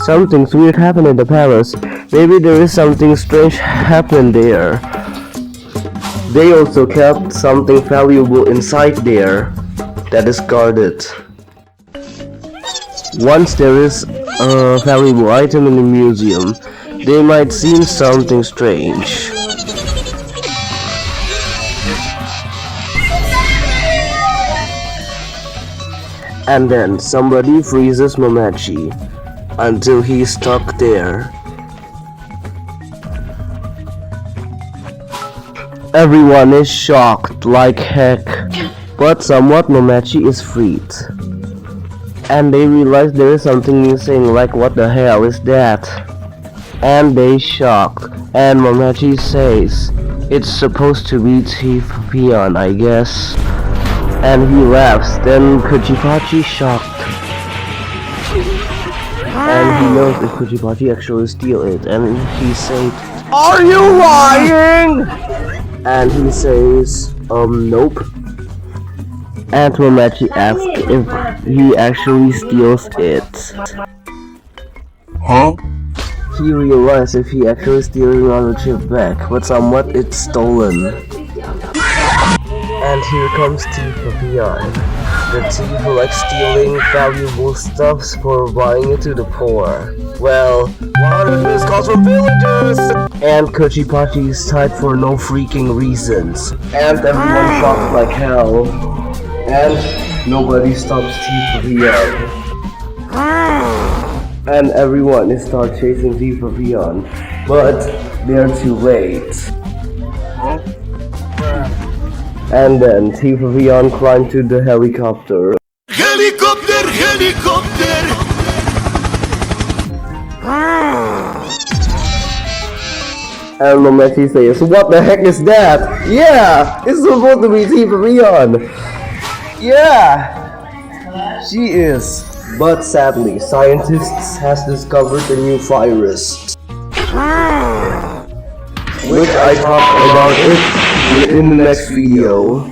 Something's weird happened in the palace. Maybe there is something strange happened there. They also kept something valuable inside there that is guarded. Once there is a valuable item in the museum, they might see something strange. And then somebody freezes Momachi until he's stuck there. Everyone is shocked like heck, but somewhat Momachi is freed. And they realize there is something missing, like what the hell is that? And they shocked, and Momachi says, it's supposed to be Papillon, I guess. And he laughs, then Kuchipachi shocked. And he knows if Kuchipachi actually steal it, and he said, are you lying? And he says, nope. And Momachi asks if he actually steals it. Huh? He realized if he actually steals another chip back, but somewhat it's stolen. And here comes Thief Papillon, the thief who likes stealing valuable stuffs for buying it to the poor. Well, 100 missed calls from villagers! And Kuchipachi is tied for no freaking reasons. And everyone shocked like hell. And nobody stops Thief Papillon. And everyone starts chasing Thief Papillon, but they're too late. And then Thief Papillon climbed to the helicopter. Helicopter, helicopter! And Momachi says, what the heck is that? Yeah! It's supposed to be Thief Papillon! Yeah! She is. But sadly, scientists has discovered a new virus. Which I talk about it in the next video.